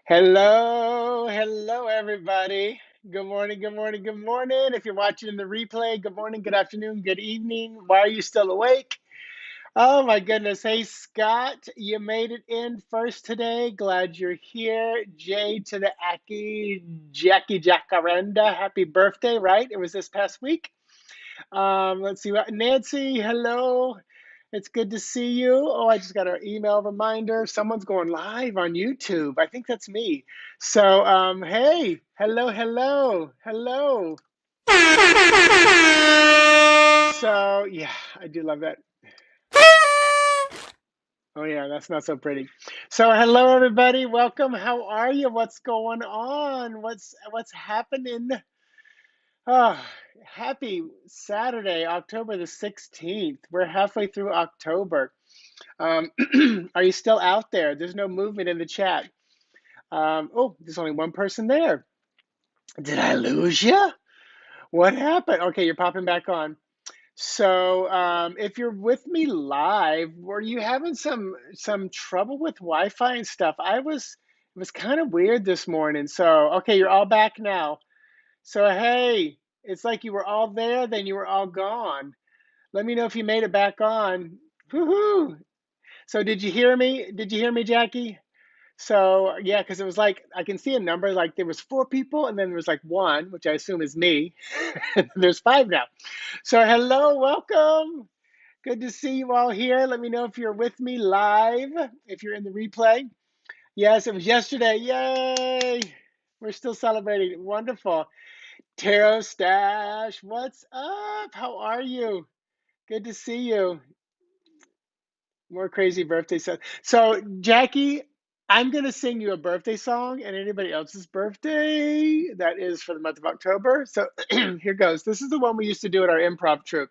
Hello, hello, everybody. Good morning, good morning, good morning. If you're watching in the replay, good morning, good afternoon, good evening. Why are you still awake? Oh my goodness. Hey, Scott, you made it in first today. Glad you're here. Jay to the Aki, Jackie Jacaranda. Happy birthday, right? It was this past week. Let's see what Nancy, hello. It's good to see you. Oh, I just got an email reminder. Someone's going live on YouTube. I think that's me. So, hey, hello, hello, hello. So, yeah, I do love that. Oh yeah, that's not so pretty. So, hello everybody. Welcome. How are you? What's going on? What's happening? Oh, happy Saturday, October the 16th. We're halfway through October. Um, are you still out there? There's no movement in the chat. Oh, there's only one person there. Did I lose you? What happened? Okay, you're popping back on. So, if you're with me live, were you having some trouble with Wi-Fi and stuff? It was kind of weird this morning. So, okay, you're all back now. So, hey, it's like you were all there, then you were all gone. Let me know if you made it back on. Woohoo! So, did you hear me? Did you hear me, Jackie? So yeah, because it was like I can see a number like there was four people and then there was like one, which I assume is me. There's five now. So hello, welcome. Good to see you all here. Let me know if you're with me live, if you're in the replay. Yes, it was yesterday. Yay! We're still celebrating. Wonderful. Taro Stash, what's up? How are you? Good to see you. More crazy birthday stuff. So, Jackie, I'm going to sing you a birthday song and anybody else's birthday that is for the month of October. So, here goes. This is the one we used to do at our improv troupe.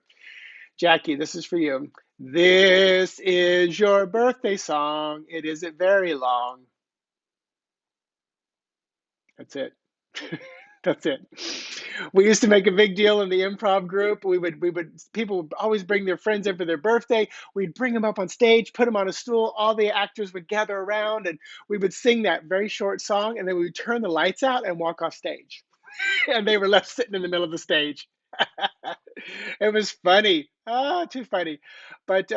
Jackie, this is for you. This is your birthday song. It isn't very long. That's it. That's it. We used to make a big deal in the improv group. People would always bring their friends in for their birthday. We'd bring them up on stage, put them on a stool. All the actors would gather around and we would sing that very short song. And then we would turn the lights out and walk off stage. And they were left sitting in the middle of the stage. It was funny. Oh, too funny. But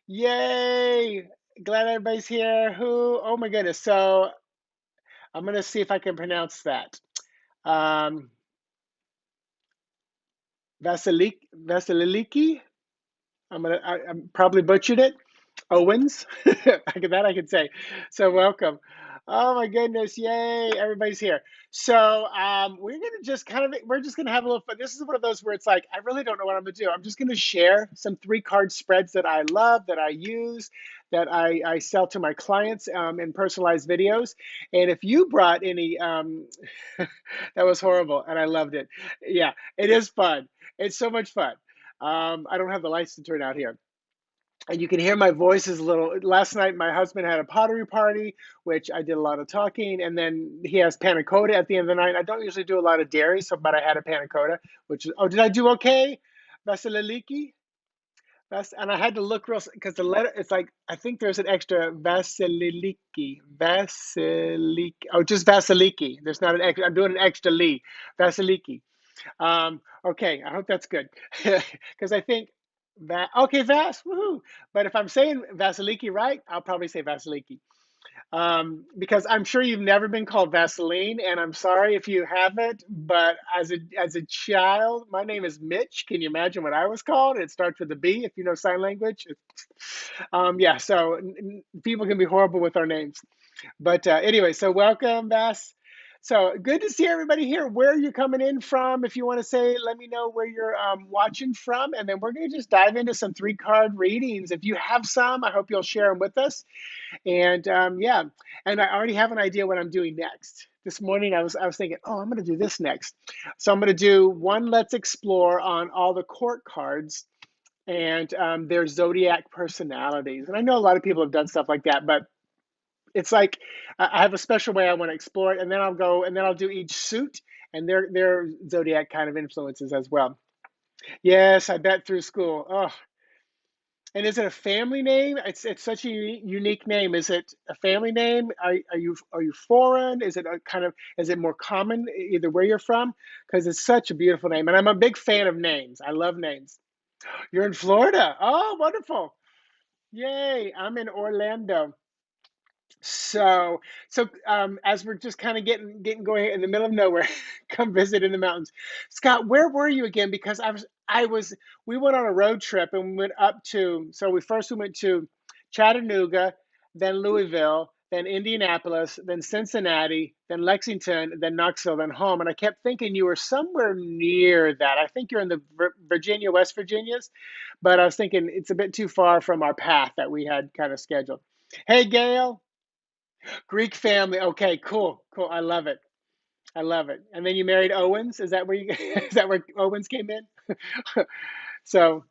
yay. Glad everybody's here. Who? Oh my goodness. So I'm going to see if I can pronounce that. Um, Vasiliki. I'm probably butchered it. Owens. That I could say. So welcome. Oh my goodness! Yay! Everybody's here. So we're gonna just we're just gonna have a little fun. This is one of those where it's like I really don't know what I'm gonna do. I'm just gonna share some 3 card spreads that I love, that I use, that I sell to my clients in personalized videos. And if you brought any, that was horrible, and I loved it. Yeah, it is fun. It's so much fun. I don't have the lights to turn out here. And you can hear my voice is a little. Last night, my husband had a pottery party, which I did a lot of talking, and then he has panna cotta at the end of the night. I don't usually do a lot of dairy, so but I had a panna cotta, which is. Oh, did I do okay? Vasiliki? And I had to look real because the letter. It's like I think there's an extra Vasiliki, Vasiliki. Oh, just Vasiliki. There's not an extra. I'm doing an extra li, Vasiliki. Okay, I hope that's good because I think that okay, Vas, woohoo. But if I'm saying Vasiliki right, I'll probably say Vasiliki because I'm sure you've never been called Vaseline, and I'm sorry if you haven't. But as a child, my name is Mitch. Can you imagine what I was called? It starts with a B. If you know sign language. Yeah. So people can be horrible with our names. But anyway, so welcome, Vass. So good to see everybody here. Where are you coming in from? If you want to say, let me know where you're watching from. And then we're going to just dive into some 3 card readings. If you have some, I hope you'll share them with us. And yeah, and I already have an idea what I'm doing next. This morning I was thinking, oh, I'm going to do this next. So I'm going to do one Let's Explore on all the court cards and their zodiac personalities. And I know a lot of people have done stuff like that, but it's like I have a special way I want to explore it, and then I'll go and then I'll do each suit and their zodiac kind of influences as well. Yes, I bet through school. Oh, And is it a family name? It's such a unique name. Is it a family name? Are you foreign? Is it a kind of is it more common either where you're from? Because it's such a beautiful name, and I'm a big fan of names. I love names. You're in Florida. Oh, wonderful! Yay! I'm in Orlando. As we're just kind of getting going in the middle of nowhere, come visit in the mountains. Scott, where were you again? Because we went on a road trip and we went up to, so we went to Chattanooga, then Louisville, then Indianapolis, then Cincinnati, then Lexington, then Knoxville, then home. And I kept thinking you were somewhere near that. I think you're in the Virginia, West Virginias, but I was thinking it's a bit too far from our path that we had kind of scheduled. Hey, Gail. Greek family. Okay, cool, cool. I love it. I love it. And then you married Owens. Is that where you? Is that where Owens came in? So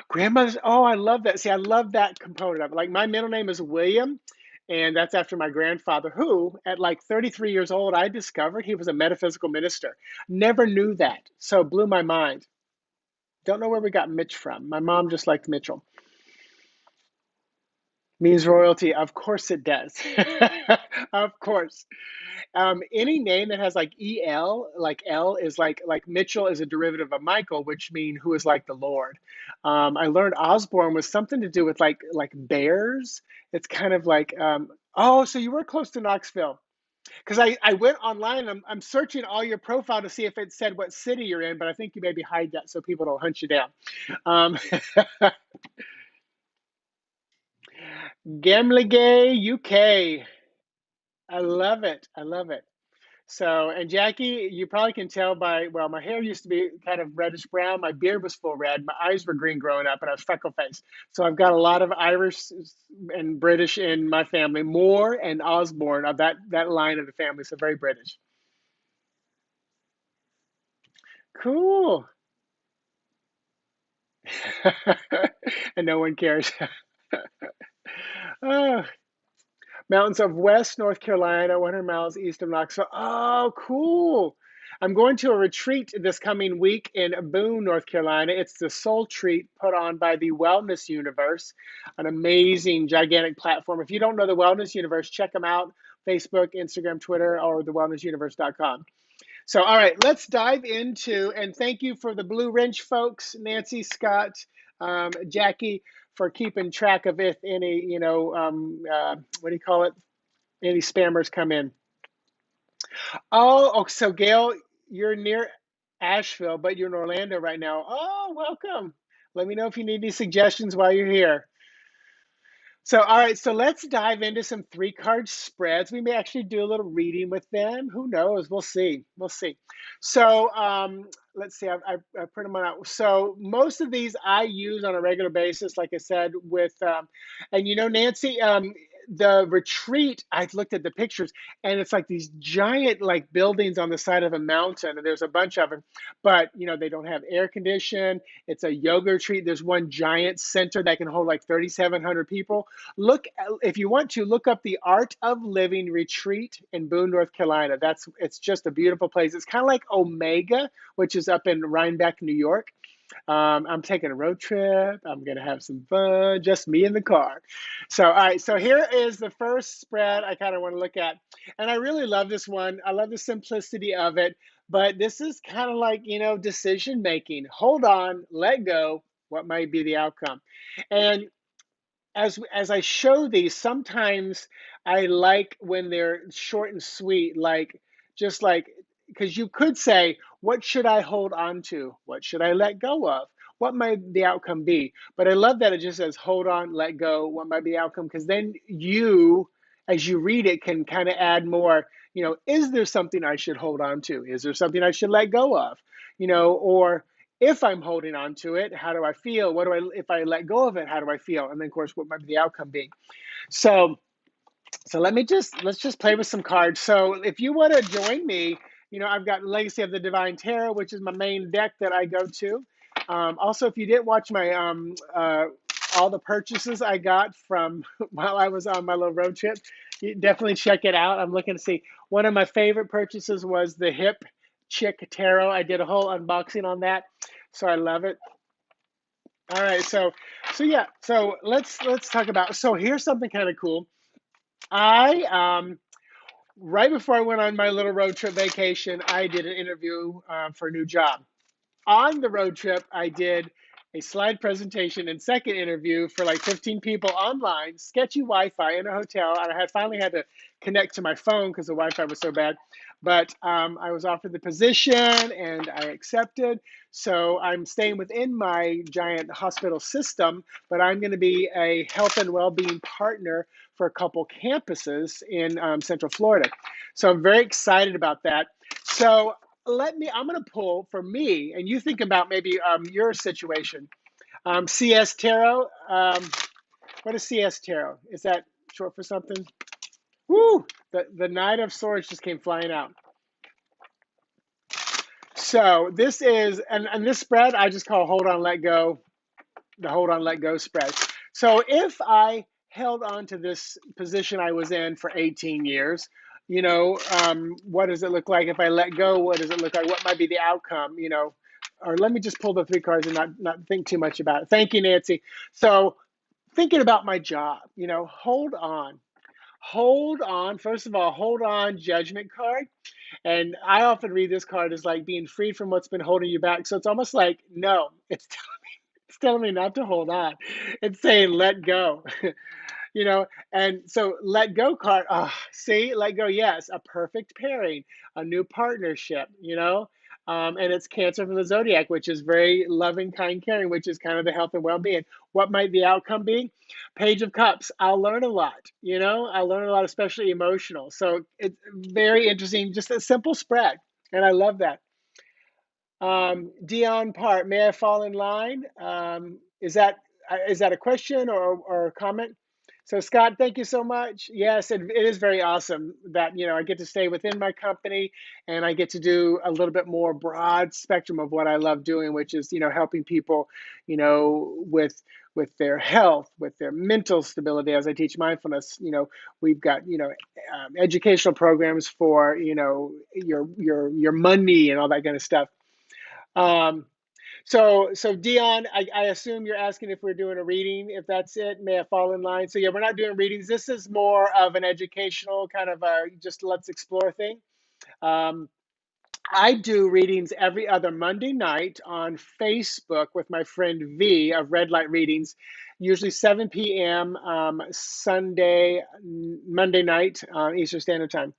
grandmother's. Oh, I love that. See, I love that component of it. Like my middle name is William, and that's after my grandfather, who at like 33 years old, I discovered he was a metaphysical minister. Never knew that. So it blew my mind. Don't know where we got Mitch from. My mom just liked Mitchell. Means royalty. Of course it does. Of course. Any name that has like el, like L, is like Mitchell is a derivative of Michael, which mean who is like the Lord. I learned Osborn was something to do with like bears. It's kind of like oh, so you were close to Knoxville because I went online. I'm searching all your profile to see if it said what city you're in, but I think you maybe hide that so people don't hunt you down. Um, Gamligay, UK. I love it. I love it. So, and Jackie, you probably can tell by, well, my hair used to be kind of reddish brown. My beard was full red. My eyes were green growing up, and I was freckle faced. So I've got a lot of Irish and British in my family. Moore and Osborn of that line of the family. So very British. Cool. And no one cares. Oh, mountains of West North Carolina, 100 miles east of Knoxville. Oh, cool. I'm going to a retreat this coming week in Boone, North Carolina. It's the Soul Treat put on by the Wellness Universe, an amazing, gigantic platform. If you don't know the Wellness Universe, check them out. Facebook, Instagram, Twitter, or thewellnessuniverse.com. So, all right, let's dive into, and thank you for the Blue Wrench folks, Nancy, Scott, Jackie, for keeping track of if any, what do you call it? Any spammers come in. Oh, so Gail, you're near Asheville, but you're in Orlando right now. Oh, welcome. Let me know if you need any suggestions while you're here. So, all right, so let's dive into some three card spreads. We may actually do a little reading with them. Who knows? We'll see. We'll see. So, let's see. I print them out. So, most of these I use on a regular basis, like I said, and Nancy, the retreat, I looked at the pictures and it's like these giant like buildings on the side of a mountain, and there's a bunch of them, but they don't have air condition. It's a yoga retreat. There's one giant center that can hold like 3,700 people. Look, if you want to look up the Art of Living Retreat in Boone, North Carolina. It's just a beautiful place. It's kind of like Omega, which is up in Rhinebeck, New York. I'm taking a road trip. I'm gonna have some fun, just me in the car. So, all right. So here is the first spread I kind of want to look at, and I really love this one. I love the simplicity of it, but this is kind of like decision making. Hold on, let go. What might be the outcome? And as I show these, sometimes I like when they're short and sweet, like just like because you could say, what should I hold on to? What should I let go of? What might the outcome be? But I love that it just says, hold on, let go. What might be the outcome? Because then you, as you read it, can kind of add more. Is there something I should hold on to? Is there something I should let go of? Or if I'm holding on to it, how do I feel? If I let go of it, how do I feel? And then of course, what might be the outcome be? So, let's just play with some cards. So if you want to join me, I've got Legacy of the Divine Tarot, which is my main deck that I go to. Also, if you didn't watch my all the purchases I got from while I was on my little road trip, you definitely check it out. I'm looking to see. One of my favorite purchases was the Hip Chick Tarot. I did a whole unboxing on that, so I love it. All right. So yeah. So let's talk about. So here's something kind of cool. I right before I went on my little road trip vacation, I did an interview for a new job. On the road trip, I did a slide presentation and second interview for like 15 people online, sketchy Wi-Fi in a hotel, and I had finally had to connect to my phone because the Wi-Fi was so bad. But I was offered the position and I accepted. So I'm staying within my giant hospital system, but I'm going to be a health and well-being partner for a couple campuses in Central Florida. So I'm very excited about that. So I'm going to pull for me, and you think about maybe your situation. CS Tarot. What is CS Tarot? Is that short for something? Woo! The Knight of Swords just came flying out. So this is, and this spread I just call Hold On, Let Go, the Hold On, Let Go spread. So if I held on to this position I was in for 18 years, what does it look like if I let go? What does it look like? What might be the outcome? Or let me just pull the three cards and not think too much about it. Thank you, Nancy. So thinking about my job, hold on. First of all, hold on, Judgment card. And I often read this card as like being freed from what's been holding you back. So it's almost like, no, it's telling me not to hold on. It's saying let go. you know and so let go card, see, let go, yes, a perfect pairing, a new partnership, and it's Cancer from the zodiac, which is very loving, kind, caring, which is kind of the health and well-being. What might the outcome be? Page of Cups, I'll learn a lot, I'll learn a lot, especially emotional. So it's very interesting, just a simple spread, and I love that. Dion Part, may I fall in line? Is that a question or a comment? So Scott, thank you so much. Yes, it is very awesome that I get to stay within my company and I get to do a little bit more broad spectrum of what I love doing, which is helping people, with their health, with their mental stability. As I teach mindfulness, we've got educational programs for your money and all that kind of stuff. Um, so Dion, I assume you're asking if we're doing a reading. If that's it, may I fall in line? So yeah, we're not doing readings. This is more of an educational kind of just let's explore thing. Um, I do readings every other Monday night on Facebook with my friend V of Red Light Readings, usually 7 p.m. Monday night Eastern Standard Time.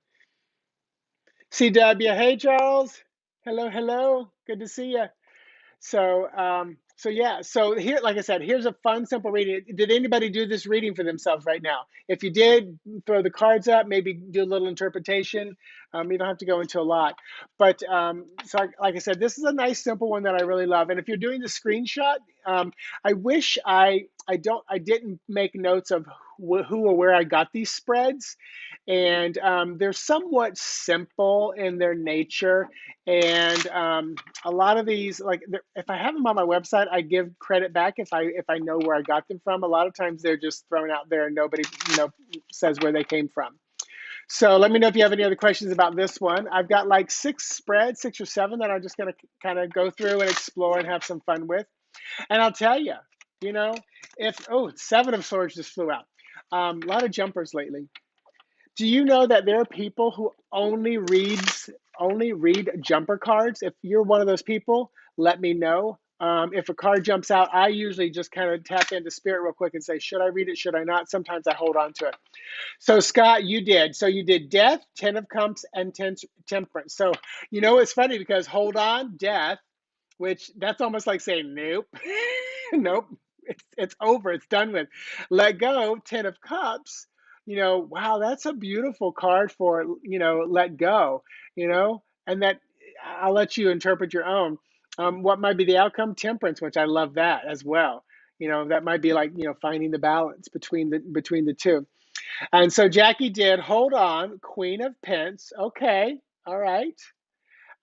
CW, hey Charles, hello, hello, good to see you. So yeah. So here, like I said, here's a fun, simple reading. Did anybody do this reading for themselves right now? If you did, throw the cards up. Maybe do a little interpretation. You don't have to go into a lot, but like I said, this is a nice, simple one that I really love. And if you're doing the screenshot, I wish I didn't make notes of who or where I got these spreads, and they're somewhat simple in their nature, and a lot of these, like if I have them on my website, I give credit back if I know where I got them from. A lot of times they're just thrown out there and nobody says where they came from. So let me know if you have any other questions about this one. I've got like six or seven that I'm just going to kind of go through and explore and have some fun with. And I'll tell you, if Seven of Swords just flew out. A lot of jumpers lately. Do you know that there are people who only read jumper cards? If you're one of those people, let me know. If a card jumps out, I usually just kind of tap into spirit real quick and say, should I read it? Should I not? Sometimes I hold on to it. So Scott, you did. So you did Death, Ten of Cups, and Temperance. So it's funny because hold on, Death, which that's almost like saying nope, nope, it's over, it's done with. Let go, Ten of Cups. Wow, that's a beautiful card for let go. And that I'll let you interpret your own. What might be the outcome? Temperance, which I love that as well. That might be like finding the balance between the two. And so Jackie did hold on, Queen of Pence. Okay, all right.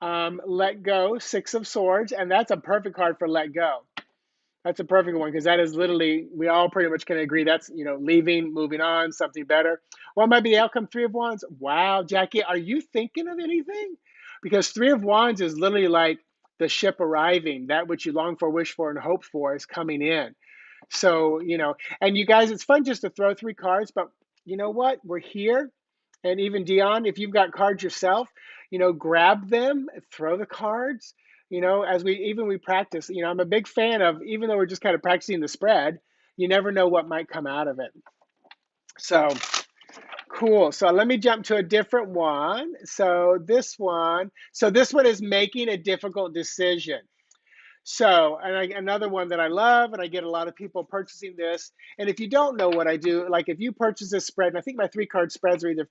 Let go, Six of Swords, and that's a perfect card for let go. That's a perfect one because that is literally, we all pretty much can agree that's, leaving, moving on, something better. What might be the outcome? Three of Wands. Wow, Jackie, are you thinking of anything? Because Three of Wands is literally like the ship arriving, that which you long for, wish for, and hope for is coming in. So, and you guys, it's fun just to throw three cards, but you know what? We're here. And even Dion, if you've got cards yourself, grab them, throw the cards, as we practice. I'm a big fan of, even though we're just kind of practicing the spread, you never know what might come out of it. So cool. So let me jump to a different one. So this one is making a difficult decision. So, and another one that I love, and I get a lot of people purchasing this. And if you don't know what I do, like if you purchase this spread, and I think my 3-card spreads are either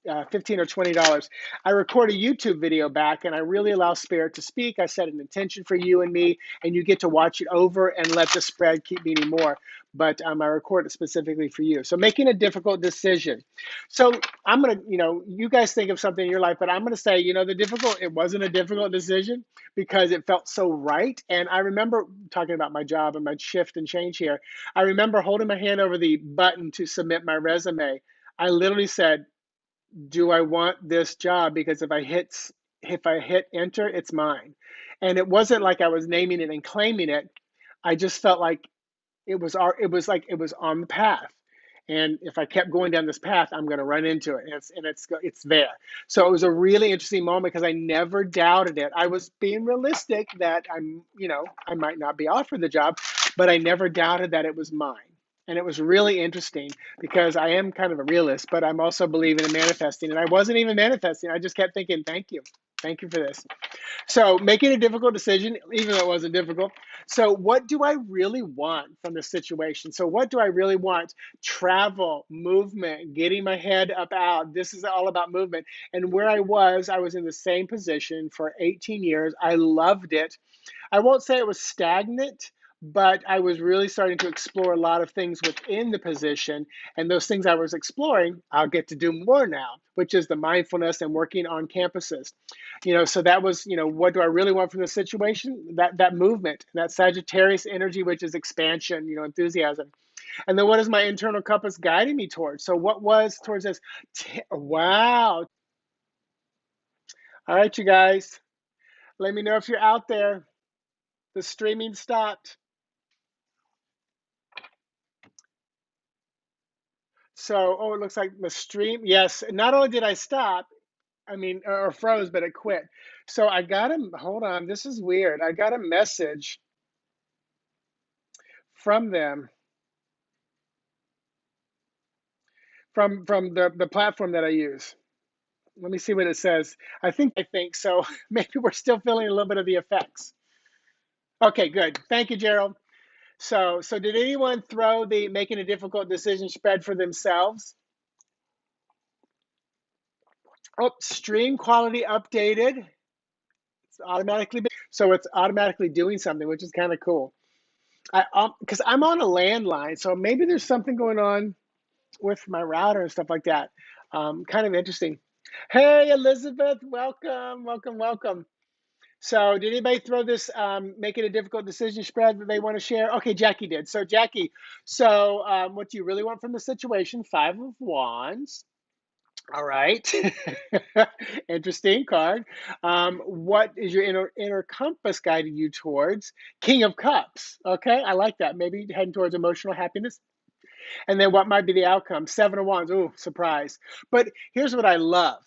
$15 or $20. I record a YouTube video back, and I really allow Spirit to speak. I set an intention for you and me, and you get to watch it over and let the spread keep meaning more. But I record it specifically for you. So making a difficult decision. So I'm going to, you guys think of something in your life, but I'm going to say, it wasn't a difficult decision because it felt so right. And I remember talking about my job and my shift and change here. I remember holding my hand over the button to submit my resume. I literally said, do I want this job? Because if I hit enter, it's mine. And it wasn't like I was naming it and claiming it. I just felt like it was on the path. And if I kept going down this path, I'm going to run into it, and it's there. So it was a really interesting moment because I never doubted it. I was being realistic that I might not be offered the job, but I never doubted that it was mine. And it was really interesting because I am kind of a realist, but I'm also believing in manifesting. And I wasn't even manifesting. I just kept thinking, thank you for this. So making a difficult decision, even though it wasn't difficult. So what do I really want from the situation? So what do I really want? Travel, movement, getting my head up out. This is all about movement. And where I was in the same position for 18 years. I loved it. I won't say it was stagnant, but I was really starting to explore a lot of things within the position. And those things I was exploring, I'll get to do more now, which is the mindfulness and working on campuses. So that was, what do I really want from the situation? That movement, that Sagittarius energy, which is expansion, enthusiasm. And then what is my internal compass guiding me towards? So what was towards this? Wow. All right, you guys, let me know if you're out there. The streaming stopped. So, it looks like the stream. Yes, not only did I stop, or froze, but it quit. So I got hold on, this is weird. I got a message from them, from the platform that I use. Let me see what it says. I think so. Maybe we're still feeling a little bit of the effects. Okay, good. Thank you, Gerald. So did anyone throw the making a difficult decision spread for themselves? Oh, stream quality updated. It's automatically, so it's automatically doing something, which is kind of cool. Because I'm on a landline, so maybe there's something going on with my router and stuff like that. Kind of interesting. Hey, Elizabeth, welcome, welcome, welcome. So did anybody throw this make it a difficult decision spread that they want to share? Okay, Jackie did. So Jackie, what do you really want from the situation? 5 of Wands. All right. Interesting card. What is your inner compass guiding you towards? King of Cups. Okay, I like that. Maybe heading towards emotional happiness. And then what might be the outcome? 7 of Wands. Ooh, surprise. But here's what I love.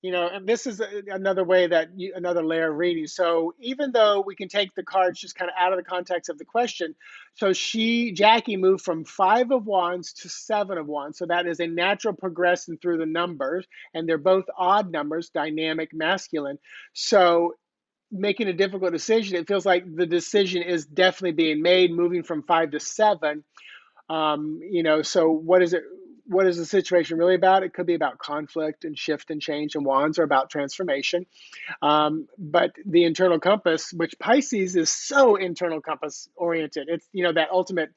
And this is another way another layer of reading. So even though we can take the cards just kind of out of the context of the question, so Jackie moved from 5 of Wands to 7 of Wands. So that is a natural progression through the numbers, and they're both odd numbers, dynamic, masculine. So making a difficult decision, it feels like the decision is definitely being made, moving from 5 to 7. So what is it? What is the situation really about? It could be about conflict and shift and change, and wands are about transformation. But the internal compass, which Pisces is so internal compass oriented, it's, that ultimate,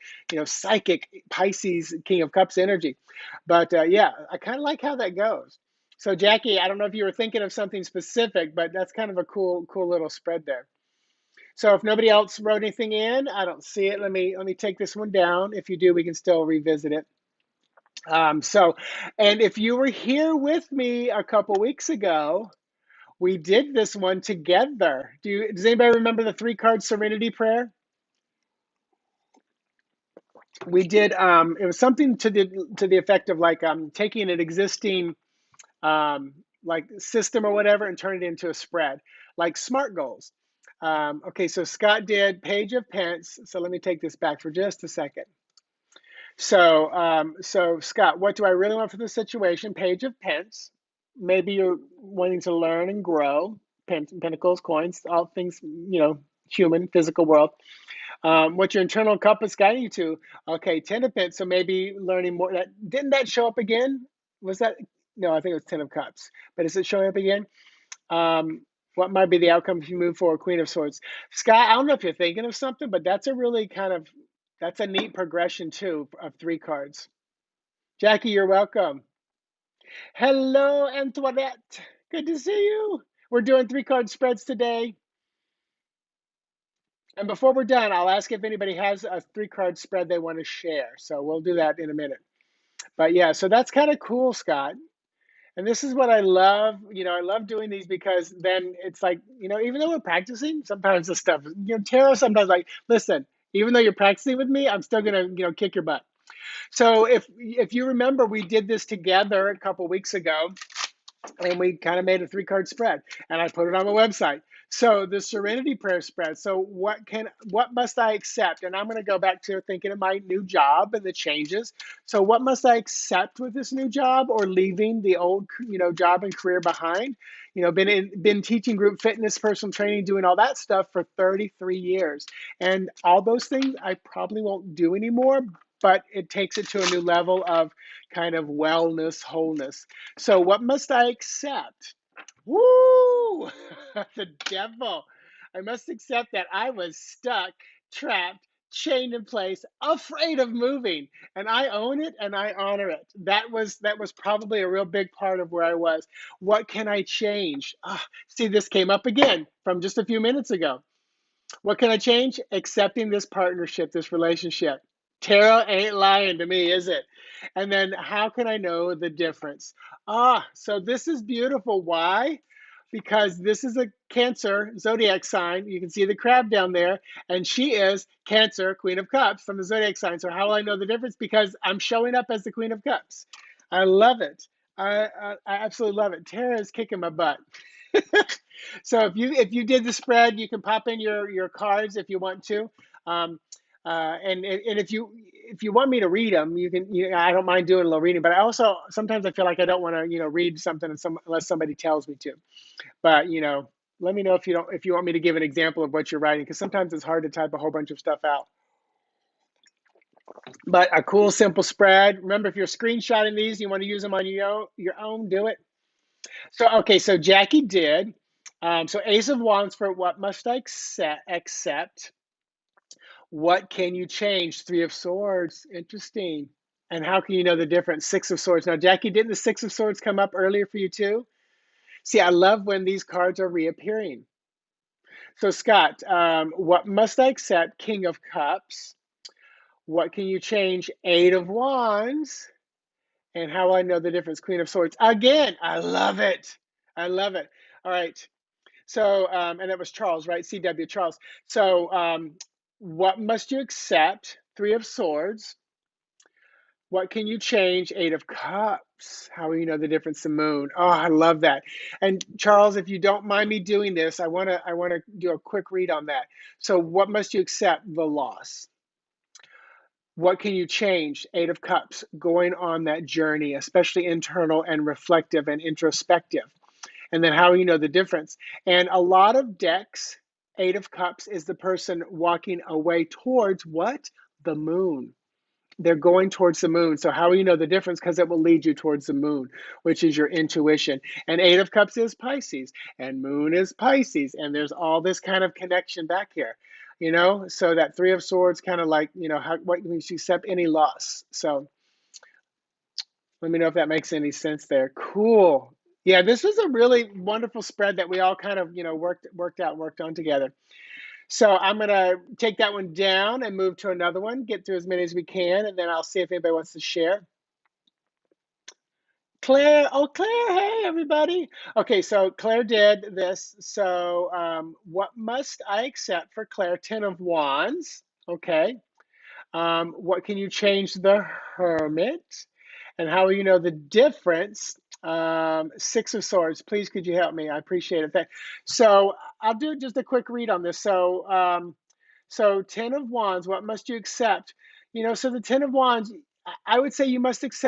psychic Pisces King of Cups energy. But yeah, I kind of like how that goes. So Jackie, I don't know if you were thinking of something specific, but that's kind of a cool little spread there. So if nobody else wrote anything in, I don't see it. Let me take this one down. If you do, we can still revisit it. And if you were here with me a couple weeks ago, We did this one together. Does anybody remember the 3-card serenity prayer? We did, it was something to the effect of like taking an existing like system or whatever and turn it into a spread, like SMART goals. Okay, so Scott did page of pence. So let me take this back for just a second. So Scott, what do I really want for this situation? Page of pence. Maybe you're wanting to learn and grow. Pentacles, coins, all things, human, physical world. What's your internal compass guiding you to? Okay, 10 of pence. So maybe learning more. Didn't that show up again? Was that? No, I think it was 10 of cups. But is it showing up again? What might be the outcome if you move forward? Queen of swords. Scott, I don't know if you're thinking of something, but that's a really that's a neat progression too of 3 cards. Jackie, you're welcome. Hello, Antoinette. Good to see you. We're doing 3-card spreads today. And before we're done, I'll ask if anybody has a 3-card spread they want to share. So we'll do that in a minute. But yeah, so that's kind of cool, Scott. And this is what I love. I love doing these because then it's like, even though we're practicing, sometimes the stuff, Tara sometimes like, listen, even though you're practicing with me, I'm still going to, kick your butt. So if you remember, we did this together a couple weeks ago. And we kind of made a 3-card spread, and I put it on my website. So the Serenity Prayer spread. So what must I accept? And I'm going to go back to thinking of my new job and the changes. So what must I accept with this new job, or leaving the old, job and career behind? Been teaching group fitness, personal training, doing all that stuff for 33 years, and all those things I probably won't do anymore. But it takes it to a new level of kind of wellness, wholeness. So what must I accept? Woo! The devil. I must accept that I was stuck, trapped, chained in place, afraid of moving. And I own it and I honor it. That was probably a real big part of where I was. What can I change? See, this came up again from just a few minutes ago. What can I change? Accepting this partnership, this relationship. Tara ain't lying to me, is it? And then how can I know the difference? So this is beautiful. Why? Because this is a Cancer zodiac sign. You can see the crab down there, and she is Cancer, Queen of Cups from the zodiac sign. So how will I know the difference? Because I'm showing up as the Queen of Cups. I love it. I absolutely love it. Tara is kicking my butt. So if you did the spread, you can pop in your cards if you want to, and if you want me to read them, you can. I don't mind doing a little reading, but I also sometimes I feel like I don't want to read something unless somebody tells me to. But let me know if you want me to give an example of what you're writing, because sometimes it's hard to type a whole bunch of stuff out. But a cool simple spread. Remember, if you're screenshotting these, you want to use them on your own, do it. So Jackie did. So Ace of Wands for what must I accept? What can you change? 3 of Swords. Interesting. And how can you know the difference? 6 of Swords. Now, Jackie, didn't the 6 of Swords come up earlier for you too? See, I love when these cards are reappearing. So Scott, what must I accept? King of Cups. What can you change? 8 of Wands. And how will I know the difference? Queen of Swords. Again, I love it. I love it. All right. So, and that was Charles, right? CW Charles. So, what must you accept? 3 of Swords. What can you change? 8 of Cups. How will you know the difference? The Moon. Oh, I love that. And Charles, if you don't mind me doing this, I wanna do a quick read on that. So, what must you accept? The loss. What can you change? 8 of Cups. Going on that journey, especially internal and reflective and introspective. And then how you know the difference. And a lot of decks, 8 of Cups is the person walking away towards what? The moon. They're going towards the moon. So how will you know the difference? Because it will lead you towards the moon, which is your intuition. And 8 of Cups is Pisces, and moon is Pisces. And there's all this kind of connection back here, So that 3 of Swords kind of like, what means you accept any loss. So let me know if that makes any sense there. Cool. Yeah, this was a really wonderful spread that we all kind of, worked on together. So I'm going to take that one down and move to another one, get through as many as we can, and then I'll see if anybody wants to share. Claire. Oh, Claire. Hey, everybody. Okay, so Claire did this. So, what must I accept for Claire? 10 of Wands. Okay. What can you change? The Hermit. And how will you know the difference? Six of Swords. Please, could you help me? I appreciate it. So, I'll do just a quick read on this. So 10 of Wands. What must you accept? So the 10 of Wands. I would say you must accept